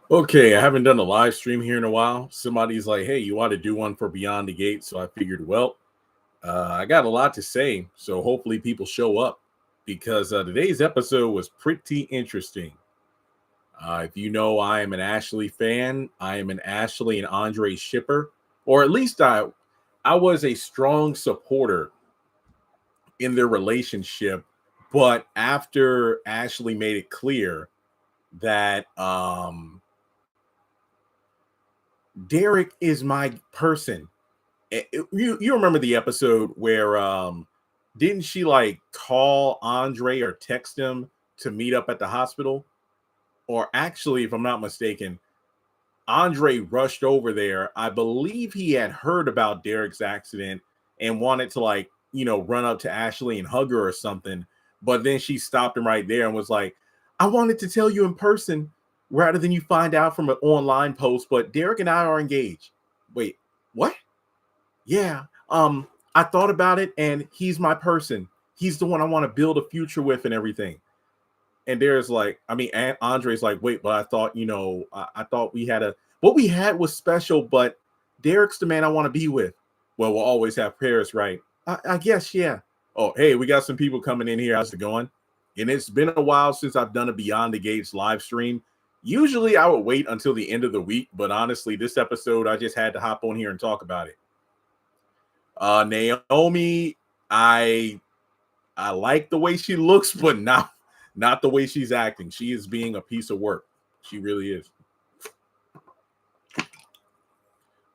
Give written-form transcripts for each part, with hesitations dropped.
Okay, I haven't done a live stream here in a while. Somebody's like, "Hey, you ought to do one for Beyond the Gate." So I figured, well, I got a lot to say, so hopefully people show up because today's episode was pretty interesting. If you know, I am an Ashley fan. I am an Ashley and Andre shipper, or at least I was a strong supporter in their relationship. But after Ashley made it clear that Derek is my person. You remember the episode where didn't she like call Andre or text him to meet up at the hospital? Or actually, if I'm not mistaken, Andre rushed over there. I believe he had heard about Derek's accident and wanted to like, run up to Ashley and hug her or something. But then she stopped him right there and was like, I wanted to tell you in person rather than you find out from an online post, but Derek and I are engaged. Wait, what? Yeah. I thought about it and he's my person. He's the one I want to build a future with and everything. And there's like, I mean, Andre's like, wait, but I thought, I thought we had what we had was special, but Derek's the man I want to be with. Well, we'll always have Paris, right? I guess, yeah. Oh, hey, we got some people coming in here. How's it going? And it's been a while since I've done a Beyond the Gates live stream. Usually I would wait until the end of the week, but honestly, this episode, I just had to hop on here and talk about it. Naomi, I like the way she looks, but not the way she's acting. She is being a piece of work. She really is.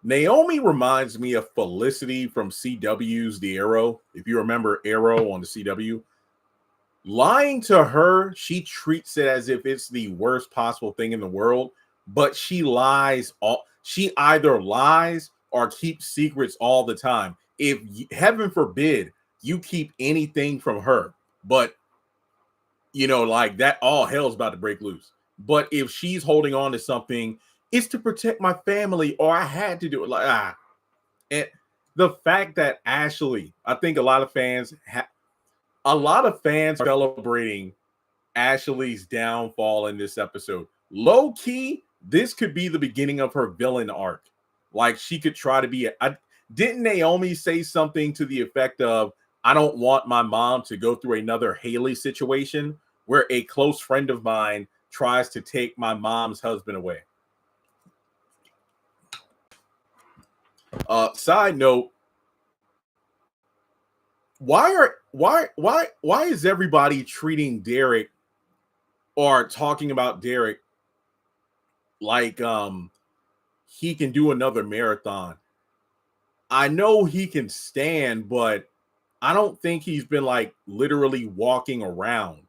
Naomi reminds me of Felicity from CW's The Arrow. If you remember Arrow on the CW, lying to her, she treats it as if it's the worst possible thing in the world, but she lies all she either lies or keeps secrets all the time. If heaven forbid you keep anything from her, but like that, all hell's about to break loose. But if she's holding on to something, it's to protect my family, or I had to do it. And the fact that Ashley, I think a lot of fans are celebrating Ashley's downfall in this episode. Low key, this could be the beginning of her villain arc. Like she could try to be. Didn't Naomi say something to the effect of, I don't want my mom to go through another Haley situation where a close friend of mine tries to take my mom's husband away. Side note, why is everybody treating Derek or talking about Derek like he can do another marathon? I know he can stand, but I don't think he's been like literally walking around.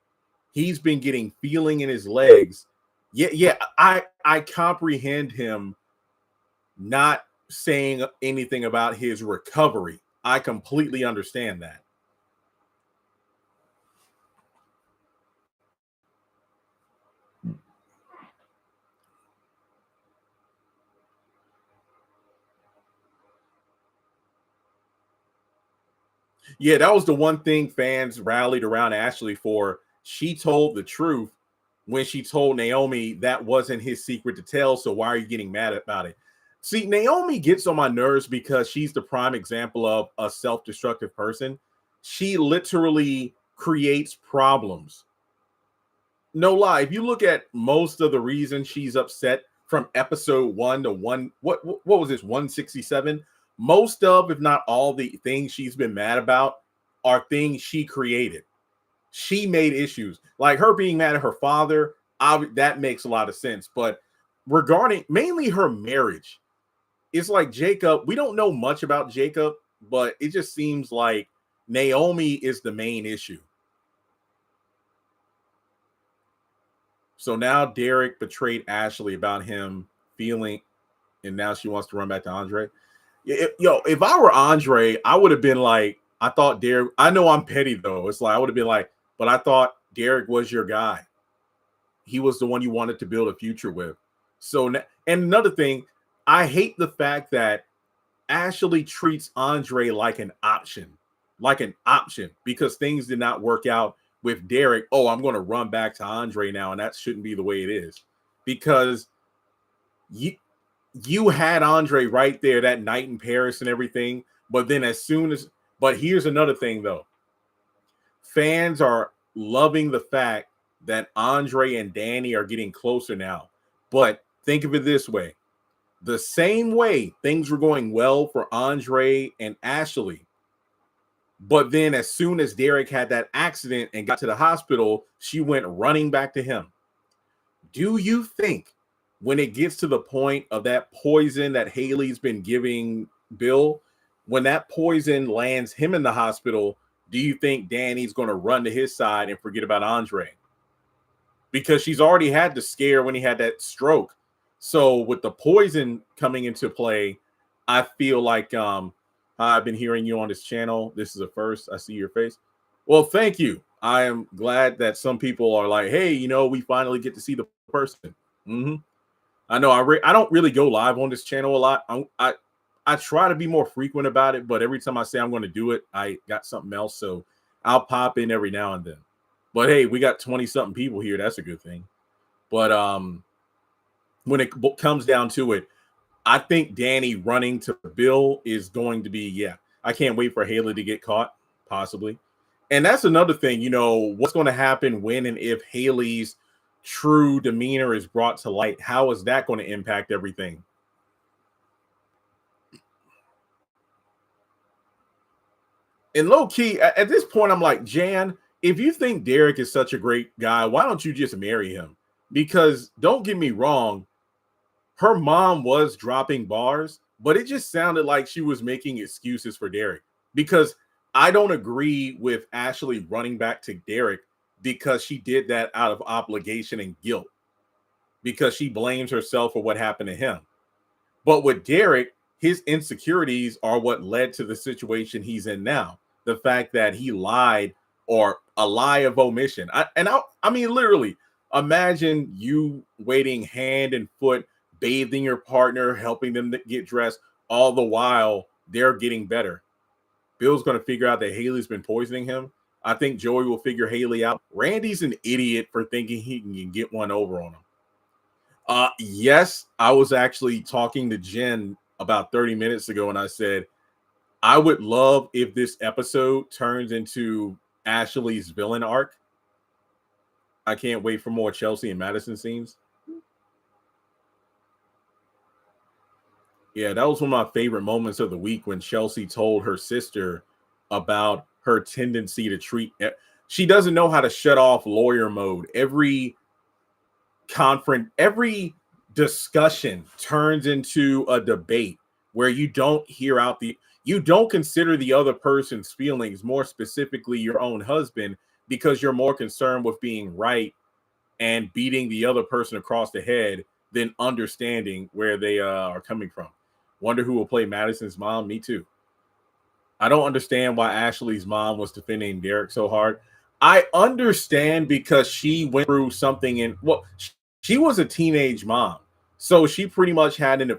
He's been getting feeling in his legs. Yeah, I comprehend him not saying anything about his recovery. I completely understand that. Yeah, that was the one thing fans rallied around Ashley for. She told the truth when she told Naomi that wasn't his secret to tell. So why are you getting mad about it? See, Naomi gets on my nerves because she's the prime example of a self-destructive person. She literally creates problems. No lie. If you look at most of the reasons she's upset from episode 1 to what was this, 167? Most of, if not all, the things she's been mad about are things she created. She made issues. Like her being mad at her father, that makes a lot of sense. But regarding mainly her marriage, it's like Jacob, we don't know much about Jacob, but it just seems like Naomi is the main issue. So now Derek betrayed Ashley about him feeling, and now she wants to run back to Andre. If I were Andre, I would have been like, I thought Derek, I know I'm petty though. It's like, I would have been like, but I thought Derek was your guy. He was the one you wanted to build a future with. So, and another thing, I hate the fact that Ashley treats Andre like an option because things did not work out with Derek. Oh, I'm going to run back to Andre now, and that shouldn't be the way it is. Because You had Andre right there that night in Paris and everything, but then but here's another thing though. Fans are loving the fact that Andre and Danny are getting closer now. But think of it this way. The same way things were going well for Andre and Ashley, but then as soon as Derek had that accident and got to the hospital, she went running back to him. Do you think when it gets to the point of that poison that Haley's been giving Bill, when that poison lands him in the hospital, do you think Danny's going to run to his side and forget about Andre? Because she's already had the scare when he had that stroke. So with the poison coming into play, I feel like I've been hearing you on this channel. This is a first. I see your face. Well, thank you. I am glad that some people are like, hey, we finally get to see the person. I know I don't really go live on this channel a lot. I try to be more frequent about it, but every time I say I'm going to do it, I got something else. So I'll pop in every now and then. But hey, we got 20-something people here. That's a good thing. But when it comes down to it, I think Danny running to Bill is going to be, I can't wait for Haley to get caught, possibly. And that's another thing, what's going to happen when and if Haley's true demeanor is brought to light? How is that going to impact everything? And low key, at this point, I'm like, Jan, if you think Derek is such a great guy, why don't you just marry him? Because don't get me wrong, her mom was dropping bars, but it just sounded like she was making excuses for Derek. Because I don't agree with Ashley running back to Derek because she did that out of obligation and guilt, because she blames herself for what happened to him. But with Derek, his insecurities are what led to the situation he's in now. The fact that he lied, or a lie of omission. I mean, literally, imagine you waiting hand and foot, bathing your partner, helping them get dressed, all the while they're getting better. Bill's going to figure out that Haley's been poisoning him. I think Joey will figure Haley out. Randy's an idiot for thinking he can get one over on him. Yes, I was actually talking to Jen about 30 minutes ago, and I said, I would love if this episode turns into Ashley's villain arc. I can't wait for more Chelsea and Madison scenes. Yeah, that was one of my favorite moments of the week when Chelsea told her sister about her tendency to treat. She doesn't know how to shut off lawyer mode. Every discussion turns into a debate where you don't consider the other person's feelings, more specifically your own husband, because you're more concerned with being right and beating the other person across the head than understanding where they are coming from. Wonder who will play Madison's mom. Me too. I don't understand why Ashley's mom was defending Derek so hard. I understand because she went through something she was a teenage mom. So she pretty much had an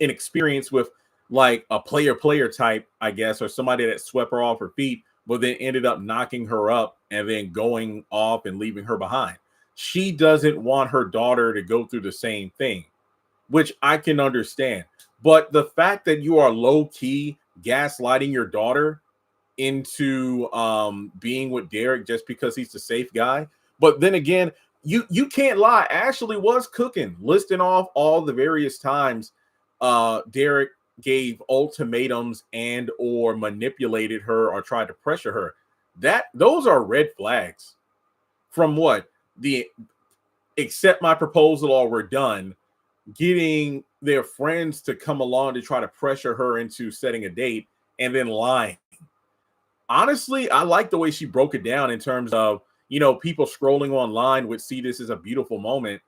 experience with like a player type, I guess, or somebody that swept her off her feet, but then ended up knocking her up and then going off and leaving her behind. She doesn't want her daughter to go through the same thing, which I can understand. But the fact that you are low-key gaslighting your daughter into being with Derek just because he's the safe guy. But then again, you can't lie. Ashley was cooking, listing off all the various times Derek gave ultimatums and or manipulated her or tried to pressure her. Those are red flags. From what? The accept my proposal or we're done, getting their friends to come along to try to pressure her into setting a date and then lying. Honestly, I like the way she broke it down in terms of, people scrolling online would see this as a beautiful moment,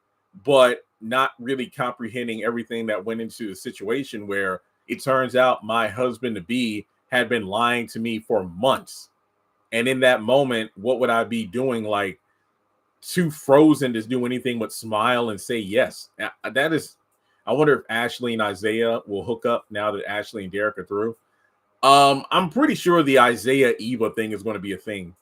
but not really comprehending everything that went into the situation where it turns out my husband-to-be had been lying to me for months. And in that moment, what would I be doing? Like, too frozen to do anything but smile and say yes. I wonder if Ashley and Isaiah will hook up now that Ashley and Derek are through. I'm pretty sure the Isaiah Eva thing is going to be a thing.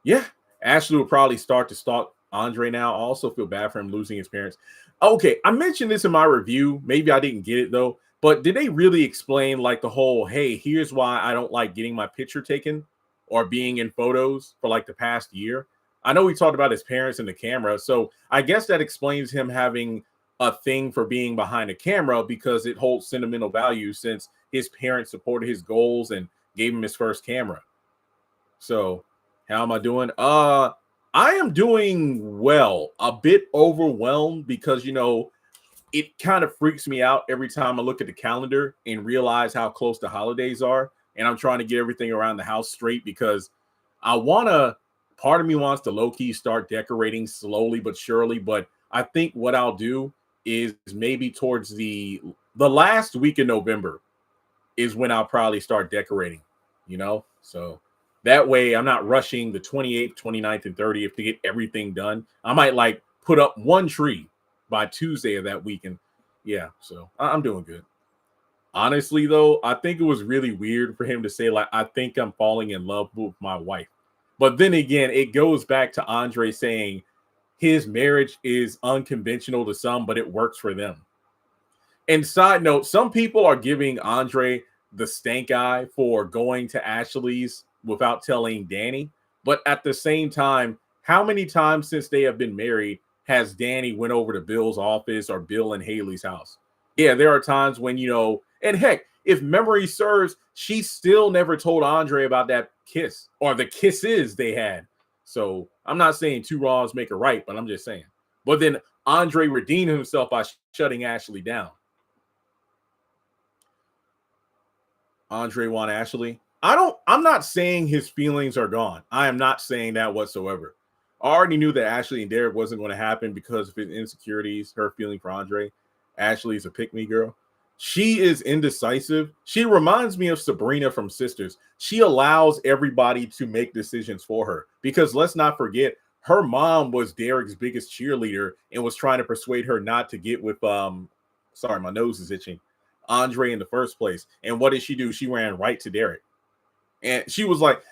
Yeah, Ashley will probably start to stalk Andre now. I also feel bad for him losing his parents. Okay, I mentioned this in my review. Maybe I didn't get it though. But did they really explain like the whole, hey, here's why I don't like getting my picture taken or being in photos for like the past year? I know we talked about his parents and the camera. So I guess that explains him having a thing for being behind a camera because it holds sentimental value since his parents supported his goals and gave him his first camera. So how am I doing? I am doing well, a bit overwhelmed because it kind of freaks me out every time I look at the calendar and realize how close the holidays are. And I'm trying to get everything around the house straight because I want to, part of me wants to low key start decorating slowly but surely. But I think what I'll do is maybe towards the last week in November is when I'll probably start decorating. So that way I'm not rushing the 28th, 29th, and 30th to get everything done. I might like put up one tree by Tuesday of that week. And yeah, so I'm doing good. Honestly, though, I think it was really weird for him to say, like, I think I'm falling in love with my wife. But then again, it goes back to Andre saying his marriage is unconventional to some, but it works for them. And side note, some people are giving Andre the stank eye for going to Ashley's without telling Danny. But at the same time, how many times since they have been married has Danny went over to Bill's office or Bill and Haley's house? Yeah, there are times when, and heck, if memory serves, she still never told Andre about that kiss or the kisses they had. So I'm not saying two wrongs make a right, but I'm just saying. But then Andre redeemed himself by shutting Ashley down. Andre want Ashley. I'm not saying his feelings are gone. I am not saying that whatsoever. I already knew that Ashley and Derek wasn't going to happen because of his insecurities, her feeling for Andre. Ashley's a pick-me girl. She is indecisive. She reminds me of Sabrina from Sisters. She allows everybody to make decisions for her because let's not forget, her mom was Derek's biggest cheerleader and was trying to persuade her not to get with sorry, my nose is itching. Andre in the first place. And what did she do? She ran right to Derek. And she was like,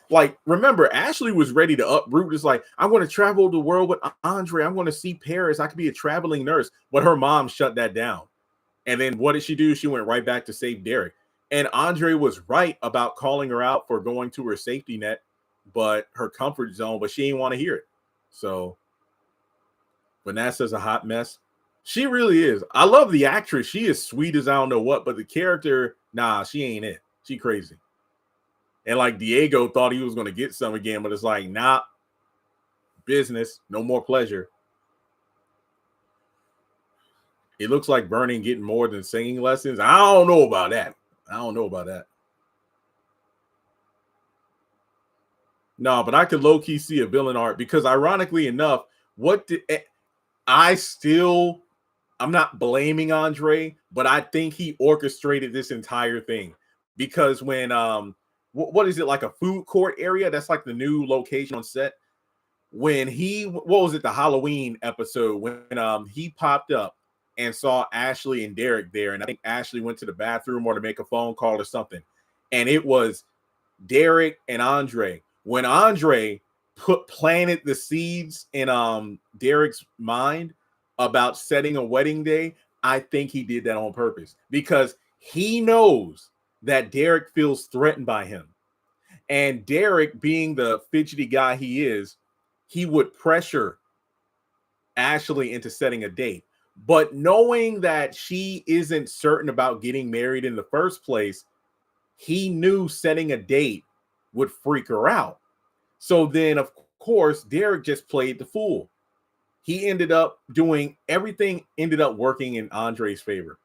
remember, Ashley was ready to uproot. It's like, I'm going to travel the world with Andre. I'm going to see Paris. I could be a traveling nurse. But her mom shut that down. And then what did she do? She went right back to save Derek. And Andre was right about calling her out for going to her safety net, but her comfort zone, but she didn't want to hear it. So Vanessa's a hot mess. She really is. I love the actress. She is sweet as I don't know what, but the character, nah, she ain't it. She crazy. And like Diego thought he was going to get some again, but it's like, nah, business, no more pleasure. It looks like Vernon getting more than singing lessons. I don't know about that. No, but I could low key see a villain art because ironically enough, I'm not blaming Andre, but I think he orchestrated this entire thing because when what is it, like a food court area? That's like the new location on set. When what was it, the Halloween episode when he popped up and saw Ashley and Derek there, and I think Ashley went to the bathroom or to make a phone call or something, and it was Derek and Andre. When Andre planted the seeds in Derek's mind about setting a wedding day, I think he did that on purpose because he knows that Derek feels threatened by him. And Derek, being the fidgety guy he is, he would pressure Ashley into setting a date. But knowing that she isn't certain about getting married in the first place, he knew setting a date would freak her out. So then, of course, Derek just played the fool. He ended up doing everything, ended up working in Andre's favor.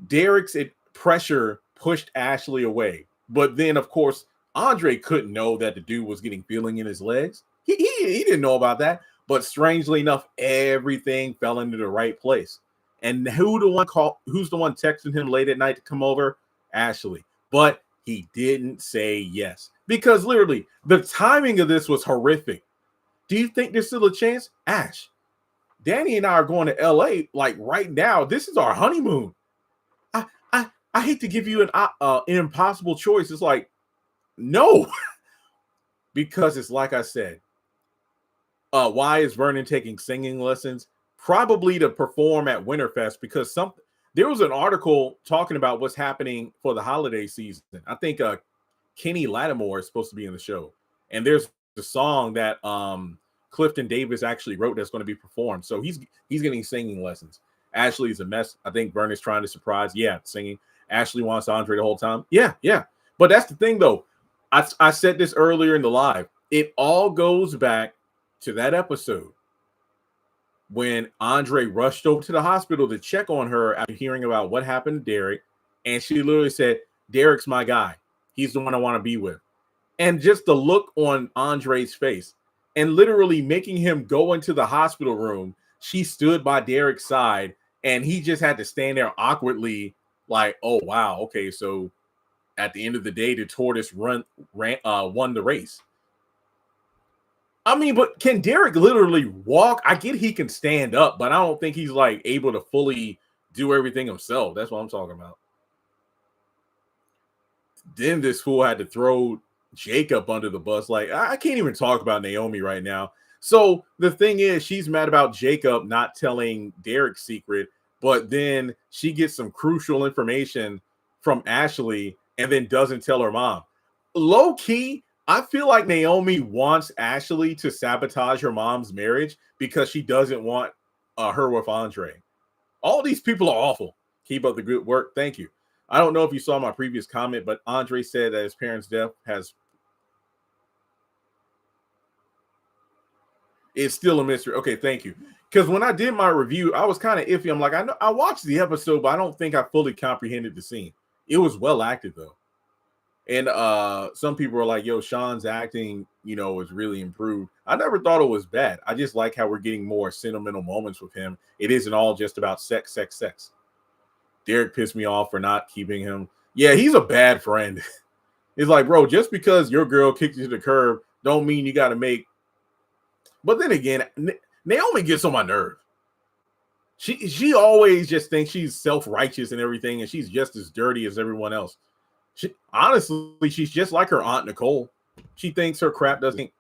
Derek's pressure pushed Ashley away. But then, of course, Andre couldn't know that the dude was getting feeling in his legs. He didn't know about that. But strangely enough, everything fell into the right place. And who's the one texting him late at night to come over? Ashley. But he didn't say yes. Because literally, the timing of this was horrific. Do you think there's still a chance? Ash, Danny and I are going to LA like right now. This is our honeymoon. I hate to give you an impossible choice. It's like, no. Because it's like I said, why is Vernon taking singing lessons? probably to perform at Winterfest because there was an article talking about what's happening for the holiday season. I think Kenny Lattimore is supposed to be in the show, and there's the song that Clifton Davis actually wrote that's going to be performed. So he's getting singing lessons. Ashley's a mess. I think Vern is trying to surprise. Yeah, singing. Ashley wants Andre the whole time. Yeah, yeah. But that's the thing, though. I said this earlier in the live. It all goes back to that episode when Andre rushed over to the hospital to check on her after hearing about what happened to Derek. And she literally said, Derek's my guy. He's the one I want to be with. And just the look on Andre's face and literally making him go into the hospital room. She stood by Derek's side and he just had to stand there awkwardly like, oh, wow. Okay, so at the end of the day, the tortoise won the race. I mean, but can Derek literally walk? I get he can stand up, but I don't think he's like able to fully do everything himself. That's what I'm talking about. Then this fool had to throw Jacob under the bus. Like, I can't even talk about Naomi right now. So the thing is, she's mad about Jacob not telling Derek's secret, but then she gets some crucial information from Ashley and then doesn't tell her mom. Low key, I feel like Naomi wants Ashley to sabotage her mom's marriage because she doesn't want her with Andre. All these people are awful. Keep up the good work. Thank you. I don't know if you saw my previous comment, but Andre said that his parents' death it's still a mystery. Okay, thank you. Because when I did my review, I was kind of iffy. I'm like, I know I watched the episode, but I don't think I fully comprehended the scene. It was well acted though. And some people are like, yo, Sean's acting, is really improved. I never thought it was bad. I just like how we're getting more sentimental moments with him. It isn't all just about sex, sex, sex. Derek pissed me off for not keeping him. Yeah, he's a bad friend. It's like, bro, just because your girl kicked you to the curb don't mean you got to make. But then again, Naomi gets on my nerve. She always just thinks she's self-righteous and everything, and she's just as dirty as everyone else. Honestly, she's just like her aunt Nicole. She thinks her crap doesn't.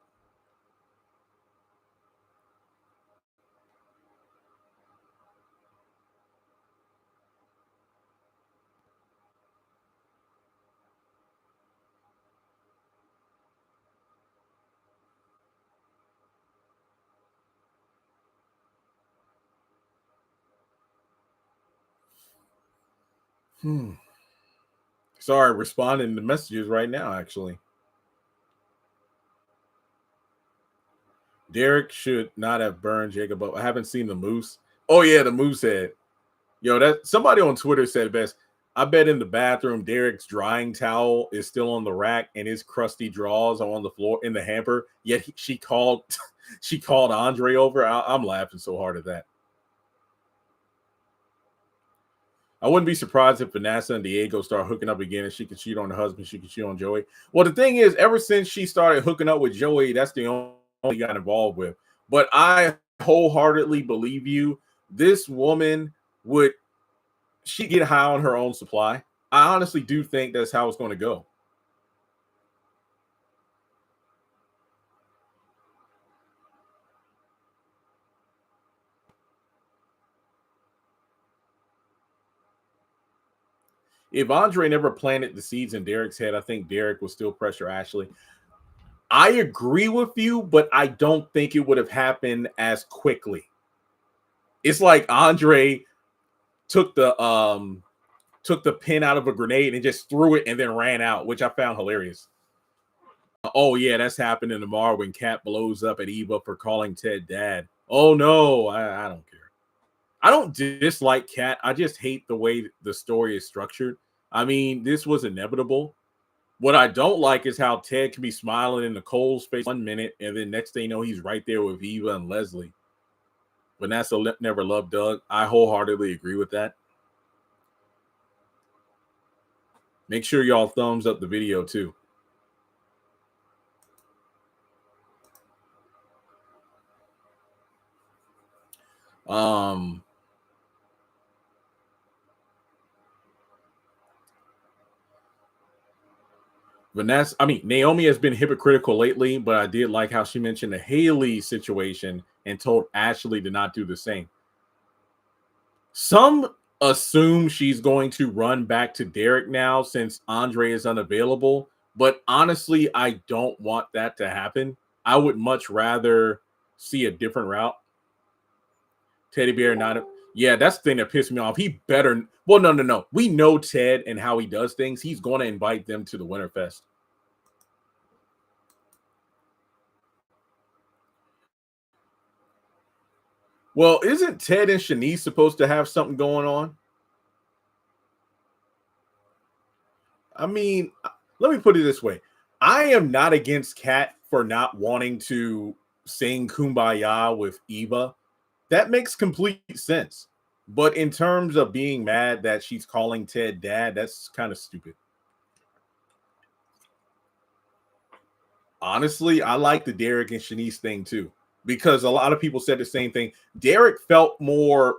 Sorry, responding to messages right now, actually. Derek should not have burned Jacob up. I haven't seen the moose. Oh, yeah, the moose head. Yo, that somebody on Twitter said best. I bet in the bathroom, Derek's drying towel is still on the rack and his crusty drawers are on the floor in the hamper. Yet she called Andre over. I'm laughing so hard at that. I wouldn't be surprised if Vanessa and Diego start hooking up again and she could cheat on her husband. She could cheat on Joey. Well, the thing is, ever since she started hooking up with Joey, that's the only got involved with. But I wholeheartedly believe you. This woman she get high on her own supply. I honestly do think that's how it's going to go. If Andre never planted the seeds in Derek's head, I think Derek will still pressure Ashley. I agree with you, but I don't think it would have happened as quickly. It's like Andre took the pin out of a grenade and just threw it and then ran out, which I found hilarious. Oh yeah, that's happening tomorrow when Kat blows up at Eva for calling Ted dad. Oh no, I don't care. I don't dislike Kat. I just hate the way the story is structured. I mean, this was inevitable. What I don't like is how Ted can be smiling in Nicole's face 1 minute, and then next thing you know, he's right there with Eva and Leslie. Vanessa never loved Doug. I wholeheartedly agree with that. Make sure y'all thumbs up the video too. Naomi has been hypocritical lately, but I did like how she mentioned the Haley situation and told Ashley to not do the same. Some assume she's going to run back to Derek now since Andre is unavailable. But honestly, I don't want that to happen. I would much rather see a different route. Teddy Bear, not a, yeah, that's the thing that pissed me off. He better, well, no. We know Ted and how he does things. He's going to invite them to the Winterfest. Well, isn't Ted and Shanice supposed to have something going on? I mean, let me put it this way. I am not against Kat for not wanting to sing Kumbaya with Eva. That makes complete sense. But in terms of being mad that she's calling Ted dad, that's kind of stupid. Honestly, I like the Derek and Shanice thing too, because a lot of people said the same thing. Derek felt more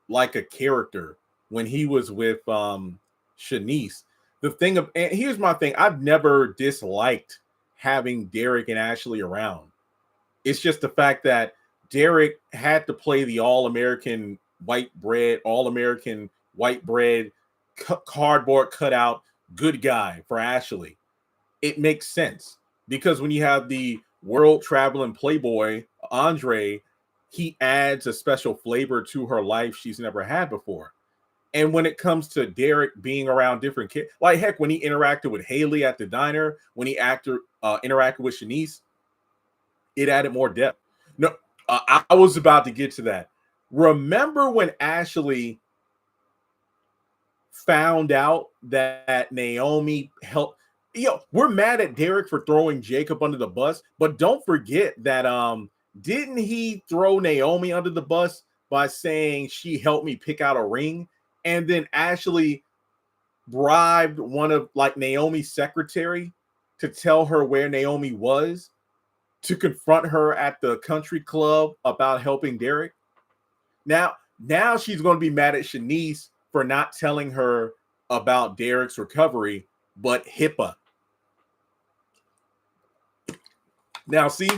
like a character when he was with Shanice. The thing of, and here's my thing, I've never disliked having Derek and Ashley around. It's just the fact that Derek had to play the all American white bread, cardboard cutout good guy for Ashley. It makes sense because when you have the world traveling playboy Andre, he adds a special flavor to her life she's never had before. And when it comes to Derek being around different kids, like heck, when he interacted with Haley at the diner, when he interacted with Shanice, it added more depth. No, I was about to get to that. Remember when Ashley found out that Naomi helped? We're mad at Derek for throwing Jacob under the bus, but don't forget that didn't he throw Naomi under the bus by saying she helped me pick out a ring? And then Ashley bribed one of like Naomi's secretary to tell her where Naomi was to confront her at the country club about helping Derek. Now she's going to be mad at Shanice for not telling her about Derek's recovery, but HIPAA. Now, see,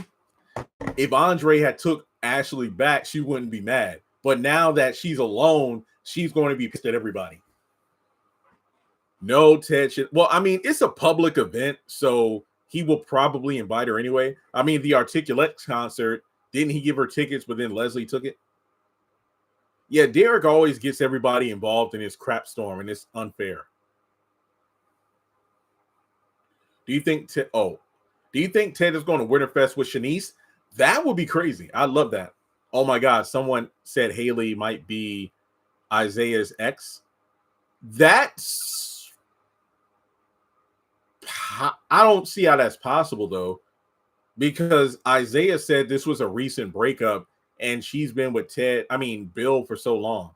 if Andre had took Ashley back, she wouldn't be mad. But now that she's alone, she's going to be pissed at everybody. No, Ted should. Well, I mean, it's a public event, so he will probably invite her anyway. I mean, the Articulate concert, didn't he give her tickets, but then Leslie took it? Yeah, Derek always gets everybody involved in his crap storm, and it's unfair. Do you think do you think Ted is going to Winterfest with Shanice? That would be crazy. I love that. Oh my God, someone said Haley might be Isaiah's ex. That's I don't see how that's possible though, because Isaiah said this was a recent breakup and she's been with Bill for so long.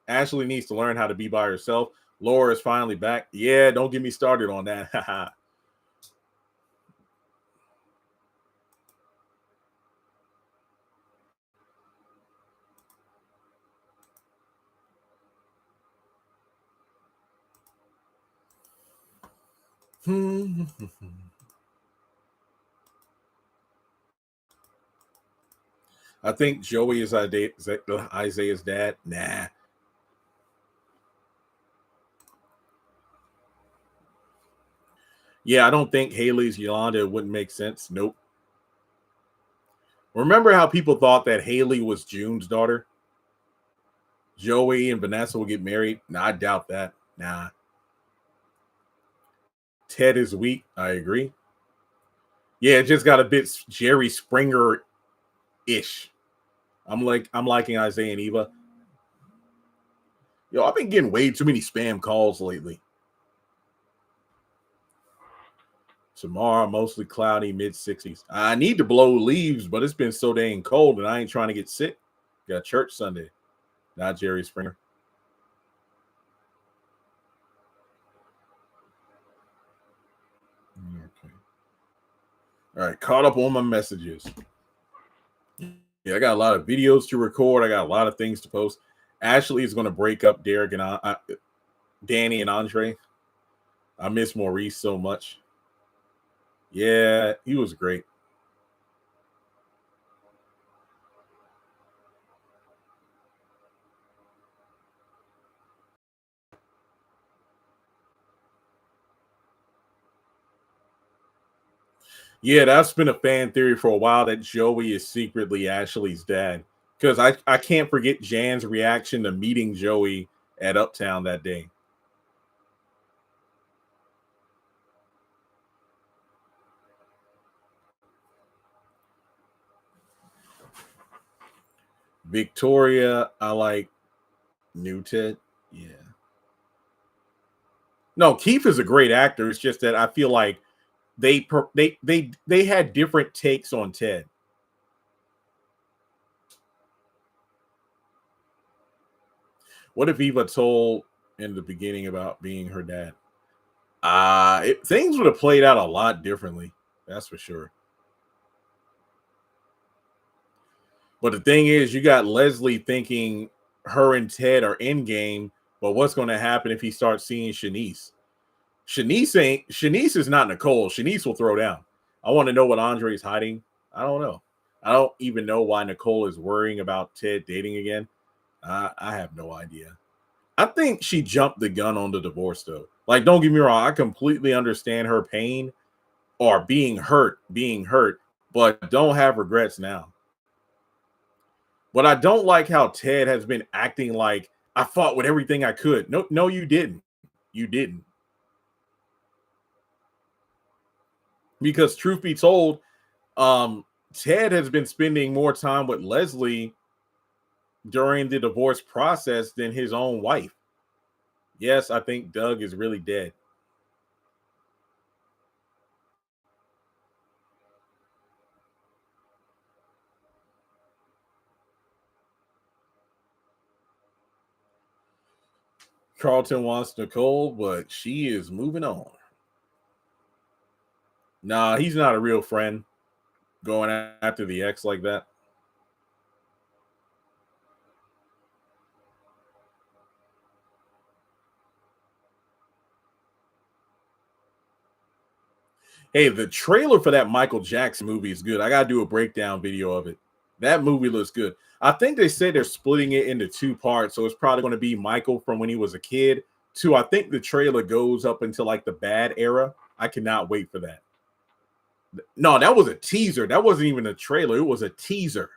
Ashley needs to learn how to be by herself. Laura is finally back. Yeah, don't get me started on that. I think Joey is Isaiah's dad. Nah. Yeah, I don't think Haley's Yolanda. It wouldn't make sense. Nope. Remember how people thought that Haley was June's daughter? Joey and Vanessa will get married? Nah, I doubt that. Nah. Ted is weak. I agree. Yeah, it just got a bit Jerry Springer ish. I'm liking Isaiah and Eva. I've been getting way too many spam calls lately. Tomorrow, mostly cloudy, mid 60s. I need to blow leaves, but it's been so dang cold and I ain't trying to get sick. Got church Sunday. Not Jerry Springer. Okay. All right, caught up on my messages. Yeah, I got a lot of videos to record. I got a lot of things to post. Ashley is going to break up Derek and Danny and Andre. I miss Maurice so much. Yeah, he was great. Yeah, that's been a fan theory for a while that Joey is secretly Ashley's dad. Because I can't forget Jan's reaction to meeting Joey at Uptown that day. Victoria, I like new Ted. Yeah. No, Keith is a great actor. It's just that I feel like they had different takes on Ted. What if Eva told in the beginning about being her dad? Things would have played out a lot differently. That's for sure. But the thing is, you got Leslie thinking her and Ted are in game. But what's going to happen if he starts seeing Shanice? Shanice is not Nicole. Shanice will throw down. I want to know what Andre's hiding. I don't know. I don't even know why Nicole is worrying about Ted dating again. I have no idea. I think she jumped the gun on the divorce, though. Like, don't get me wrong. I completely understand her pain or being hurt, but don't have regrets now. But I don't like how Ted has been acting like I fought with everything I could. No, you didn't. You didn't. Because truth be told, Ted has been spending more time with Leslie during the divorce process than his own wife. Yes, I think Doug is really dead. Carlton wants Nicole, but she is moving on. Nah, he's not a real friend going after the ex like that. Hey, the trailer for that Michael Jackson movie is good. I got to do a breakdown video of it. That movie looks good. I think they said they're splitting it into two parts. So it's probably going to be Michael from when he was a kid to, I think the trailer goes up into like the bad era. I cannot wait for that. No, that was a teaser. That wasn't even a trailer. It was a teaser.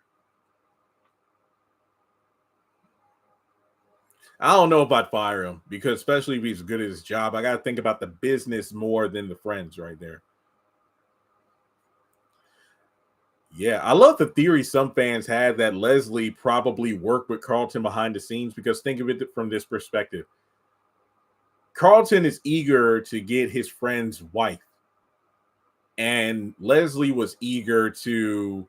I don't know if I'd fire him because, especially if he's good at his job, I got to think about the business more than the friends right there. Yeah, I love the theory some fans had that Leslie probably worked with Carlton behind the scenes because think of it from this perspective. Carlton is eager to get his friend's wife, and Leslie was eager to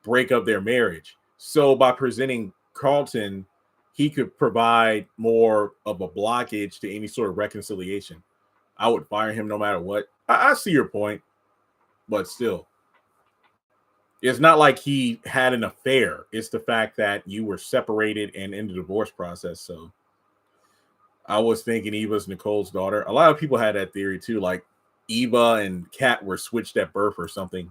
break up their marriage. So by presenting Carlton, he could provide more of a blockage to any sort of reconciliation. I would fire him no matter what. I see your point, but still. It's not like he had an affair. It's the fact that you were separated and in the divorce process. So I was thinking Eva's Nicole's daughter. A lot of people had that theory too. Like Eva and Kat were switched at birth or something.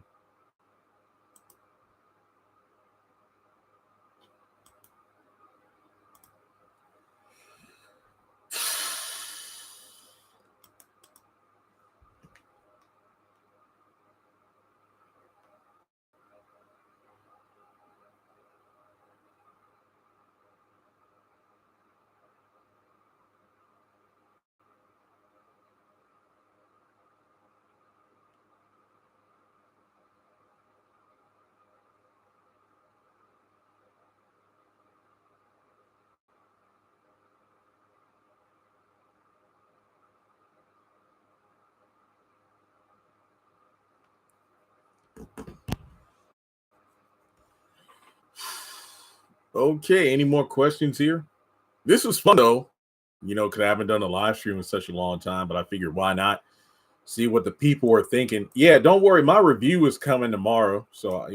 Okay, any more questions here? This was fun though, because I haven't done a live stream in such a long time, but I figured why not see what the people are thinking. Yeah, don't worry, my review is coming tomorrow. So.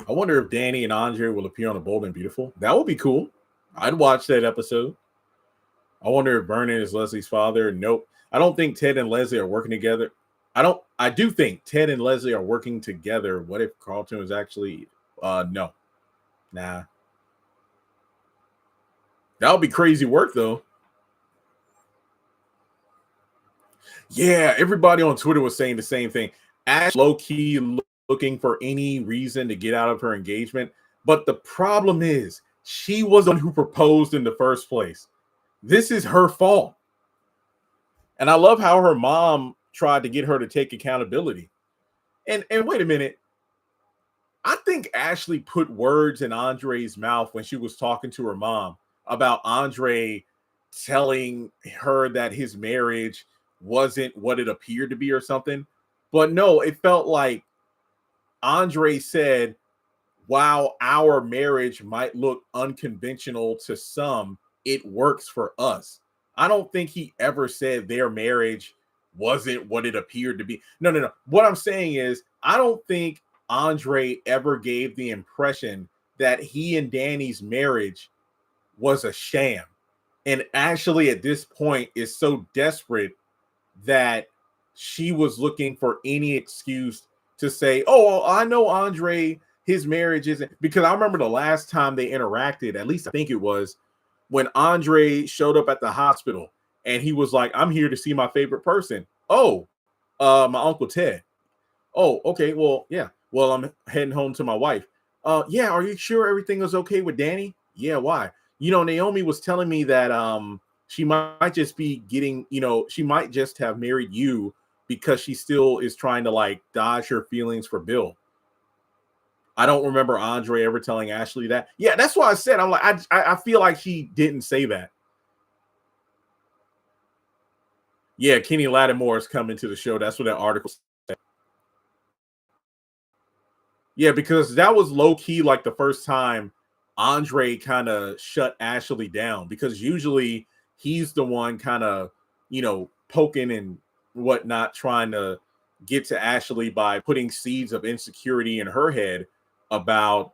I wonder if Danny and Andre will appear on The Bold and Beautiful. That would be cool. I'd watch that episode. I wonder if Vernon is Leslie's father. Nope. I don't think Ted and Leslie are working together. I do think Ted and Leslie are working together. What if Carlton was actually no. Nah. That would be crazy work though. Yeah, everybody on Twitter was saying the same thing. Ash low key looking for any reason to get out of her engagement. But the problem is, she was the one who proposed in the first place. This is her fault. And I love how her mom tried to get her to take accountability. And wait a minute. I think Ashley put words in Andre's mouth when she was talking to her mom about Andre telling her that his marriage wasn't what it appeared to be or something. But no, it felt like Andre said, while our marriage might look unconventional to some, it works for us. I don't think he ever said their marriage wasn't what it appeared to be. No, no, no. What I'm saying is, I don't think Andre ever gave the impression that he and Danny's marriage was a sham. And actually, at this point, is so desperate that she was looking for any excuse to say, oh, well, I know Andre, his marriage isn't, because I remember the last time they interacted, at least I think it was when Andre showed up at the hospital and he was like, I'm here to see my favorite person. Oh, my Uncle Ted. Oh, okay. Well, yeah. Well, I'm heading home to my wife. Yeah, are you sure everything is okay with Danny? Yeah, why? Naomi was telling me that she might just be getting, she might just have married you because she still is trying to like dodge her feelings for Bill. I don't remember Andre ever telling Ashley that. Yeah, that's why I said, I'm like, I feel like she didn't say that. Yeah, Kenny Lattimore is coming to the show. That's what that article said. Yeah, because that was low key like the first time Andre kind of shut Ashley down, because usually he's the one kind of, poking and whatnot, trying to get to Ashley by putting seeds of insecurity in her head about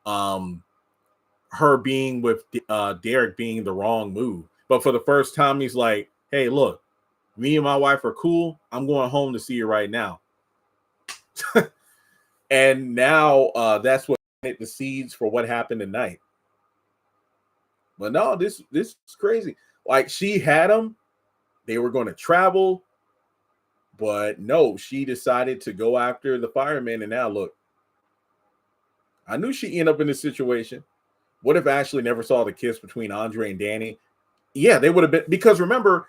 her being with Derek being the wrong move. But for the first time, he's like, hey, look, me and my wife are cool. I'm going home to see you right now. And now that's what hit the seeds for what happened tonight. But no, this is crazy. Like, she had him. They were going to travel. But no, she decided to go after the fireman. And now look, I knew she'd end up in this situation. What if Ashley never saw the kiss between Andre and Danny? Yeah, they would have been, because remember,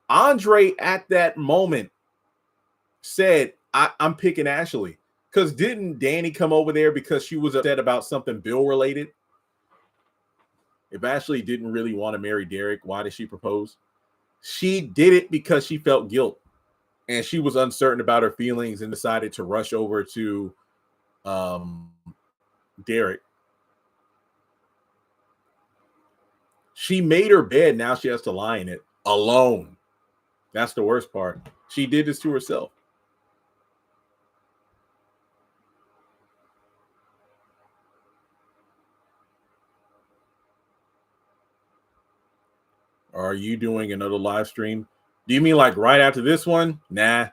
Andre at that moment said, I'm picking Ashley. Because didn't Danny come over there because she was upset about something Bill related? If Ashley didn't really want to marry Derek, why did she propose? She did it because she felt guilt and she was uncertain about her feelings and decided to rush over to Derek. She made her bed. Now she has to lie in it alone. That's the worst part. She did this to herself. Are you doing another live stream? Do you mean like right after this one? Nah.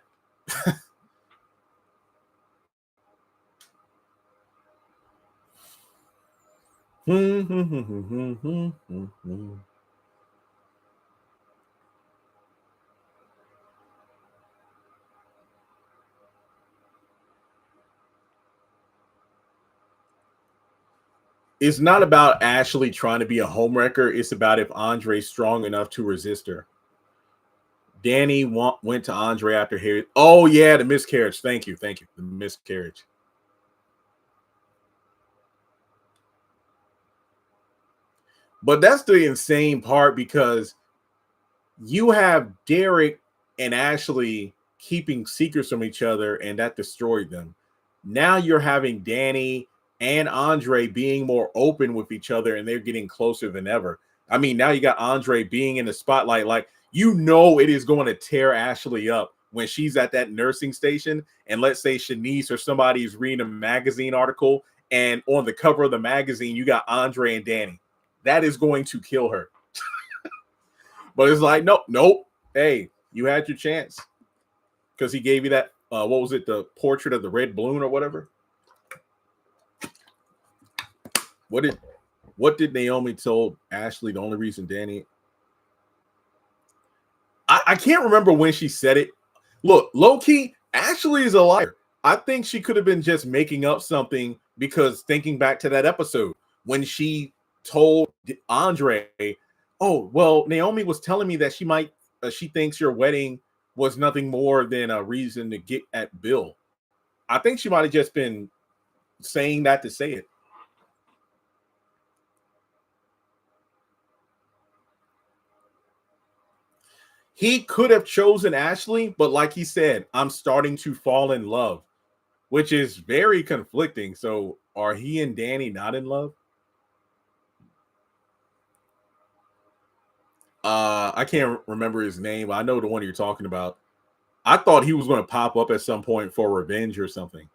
It's not about Ashley trying to be a homewrecker. It's about if Andre's strong enough to resist her. Danny went to Andre after Harry. Oh, yeah, the miscarriage. Thank you. The miscarriage. But that's the insane part, because you have Derek and Ashley keeping secrets from each other, and that destroyed them. Now you're having Danny and Andre being more open with each other, and they're getting closer than ever. I mean, now you got Andre being in the spotlight. Like, it is going to tear Ashley up when she's at that nursing station, and let's say Shanice or somebody is reading a magazine article, and on the cover of the magazine, you got Andre and Danny. That is going to kill her. But it's like, nope. Hey, you had your chance. because he gave you that. What was it? The portrait of the red balloon or whatever. What did Naomi told Ashley? The only reason Danny. I can't remember when she said it. Look, low key, Ashley is a liar. I think she could have been just making up something because thinking back to that episode when she told Andre, "Oh, well, Naomi was telling me that she thinks your wedding was nothing more than a reason to get at Bill." I think she might have just been saying that to say it. He could have chosen Ashley, but like he said, I'm starting to fall in love, which is very conflicting. So are he and Danny not in love? I can't remember his name. I know the one you're talking about. I thought he was going to pop up at some point for revenge or something.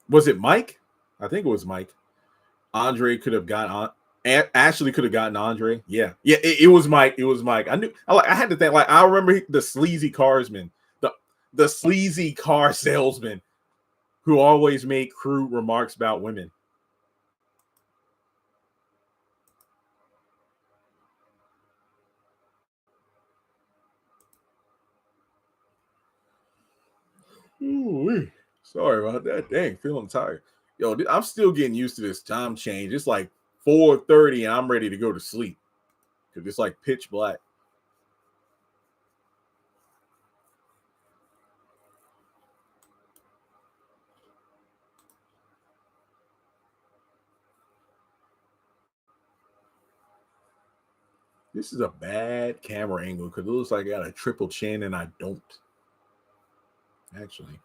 Was it Mike? I think it was Mike. Andre could have got on. Ashley could have gotten Andre. Yeah. It was Mike. It was Mike. I had to think. Like, I remember the sleazy carsman, the sleazy car salesman who always made crude remarks about women. Ooh, sorry about that. Dang, feeling tired. Yo, I'm still getting used to this time change. It's like 4:30 and I'm ready to go to sleep because it's like pitch black. This is a bad camera angle because it looks like I got a triple chin and I don't. Actually,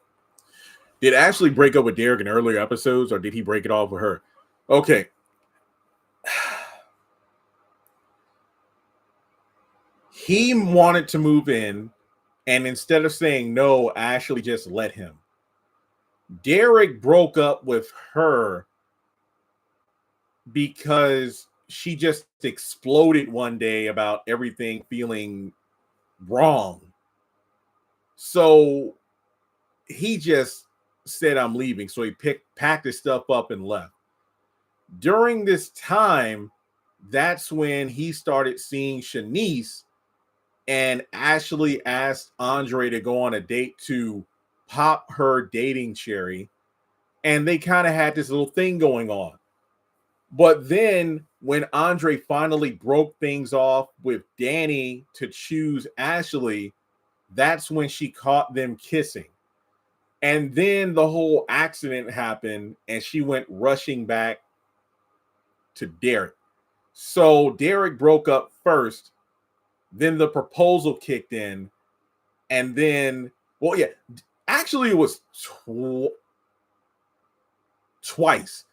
did Ashley break up with Derek in earlier episodes or did he break it off with her? Okay. He wanted to move in, and instead of saying no, Ashley just let him. Derek broke up with her because she just exploded one day about everything feeling wrong. So he just said, I'm leaving. So he packed his stuff up and left. During this time, that's when he started seeing Shanice, and Ashley asked Andre to go on a date to pop her dating cherry. And they kind of had this little thing going on. But then when Andre finally broke things off with Danny to choose Ashley, that's when she caught them kissing. And then the whole accident happened and she went rushing back to Derek. So Derek broke up first, then the proposal kicked in, and then, well, yeah, actually it was twice.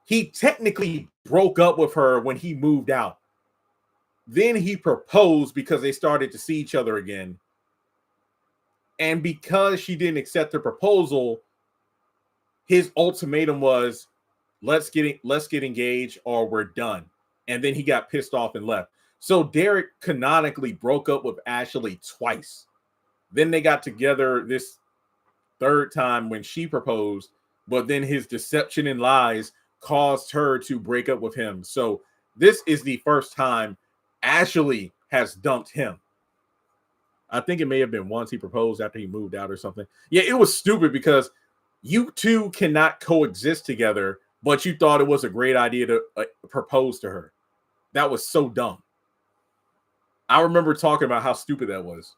He technically broke up with her when he moved out. Then he proposed because they started to see each other again. And because she didn't accept the proposal, his ultimatum was, let's get engaged or we're done. And then he got pissed off and left. So Derek canonically broke up with Ashley twice. Then they got together this third time when she proposed, but then his deception and lies caused her to break up with him. So this is the first time Ashley has dumped him. I think it may have been once he proposed after he moved out or something. Yeah, it was stupid because you two cannot coexist together, but you thought it was a great idea to propose to her. That was so dumb. I remember talking about how stupid that was.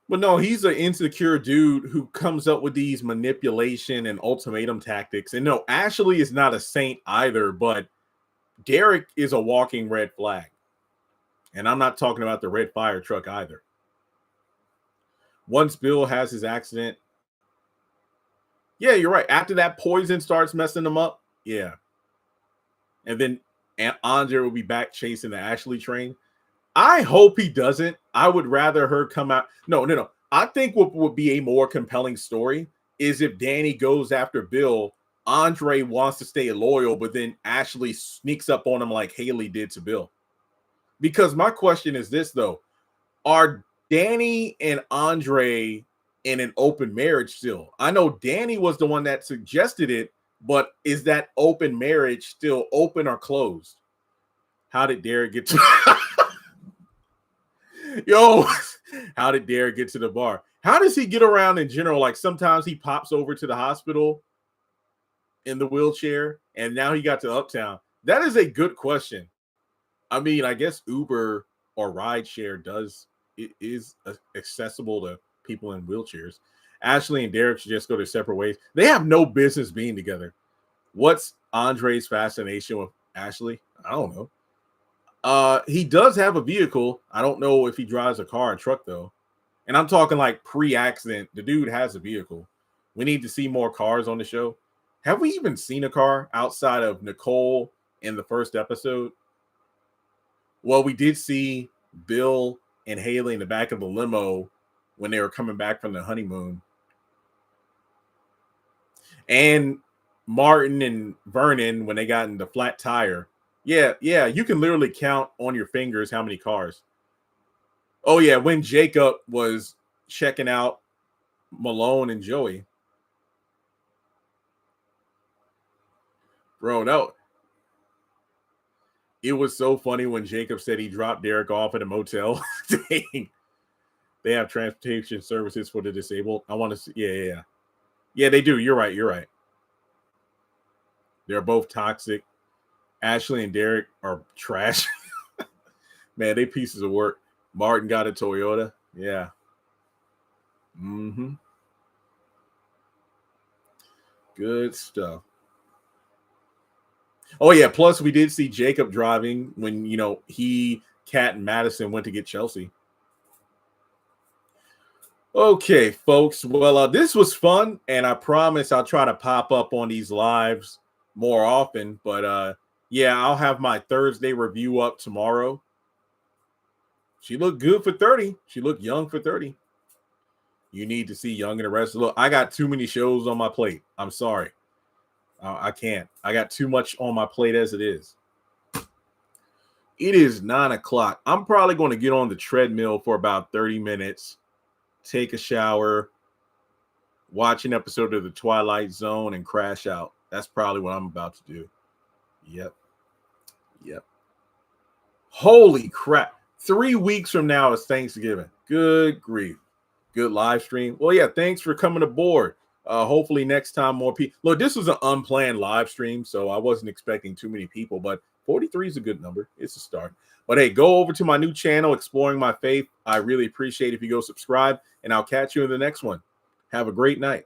But no, he's an insecure dude who comes up with these manipulation and ultimatum tactics. And no, Ashley is not a saint either, but Derek is a walking red flag. And I'm not talking about the red fire truck either. Once Bill has his accident, yeah, you're right. After that poison starts messing him up, yeah. And then Andre will be back chasing the Ashley train. I hope he doesn't. I would rather her come out. No. I think what would be a more compelling story is if Danny goes after Bill, Andre wants to stay loyal, but then Ashley sneaks up on him like Haley did to Bill. Because my question is this, though. Are Danny and Andre in an open marriage still? I know Danny was the one that suggested it, but is that open marriage still open or closed? How did Derek get to Yo, how did Derek get to the bar? How does he get around in general? Like sometimes he pops over to the hospital in the wheelchair, and now he got to Uptown. That is a good question. I mean, I guess Uber or rideshare it is accessible to people in wheelchairs. Ashley and Derek should just go their separate ways. They have no business being together. What's Andre's fascination with Ashley? I don't know. He does have a vehicle. I don't know if he drives a car or truck, though. And I'm talking like pre-accident. The dude has a vehicle. We need to see more cars on the show. Have we even seen a car outside of Nicole in the first episode? Well, we did see Bill and Haley in the back of the limo when they were coming back from the honeymoon. And Martin and Vernon when they got in the flat tire. Yeah, you can literally count on your fingers how many cars. Oh, yeah, when Jacob was checking out Malone and Joey. Bro, no. It was so funny when Jacob said he dropped Derek off at a motel. Dang. They have transportation services for the disabled. I want to see. Yeah. Yeah, they do. You're right. They're both toxic. Ashley and Derek are trash. Man, they pieces of work. Martin got a Toyota. Yeah. Good stuff. Oh, yeah. Plus, we did see Jacob driving when, he, Kat, and Madison went to get Chelsea. Okay, folks. Well, this was fun, and I promise I'll try to pop up on these lives more often. But, yeah, I'll have my Thursday review up tomorrow. She looked good for 30. She looked young for 30. You need to see Young and the Rest. Look, I got too many shows on my plate. I'm sorry. I can't. I got too much on my plate as it is. It is 9 o'clock. I'm probably going to get on the treadmill for about 30 minutes, take a shower, watch an episode of The Twilight Zone, and crash out. That's probably what I'm about to do. Yep. Holy crap. 3 weeks from now is Thanksgiving. Good grief. Good live stream. Well, yeah, thanks for coming aboard. Hopefully next time more people. Look, this was an unplanned live stream, so I wasn't expecting too many people, but 43 is a good number. It's a start. But hey, go over to my new channel, Exploring My Faith. I really appreciate if you go subscribe, and I'll catch you in the next one. Have a great night.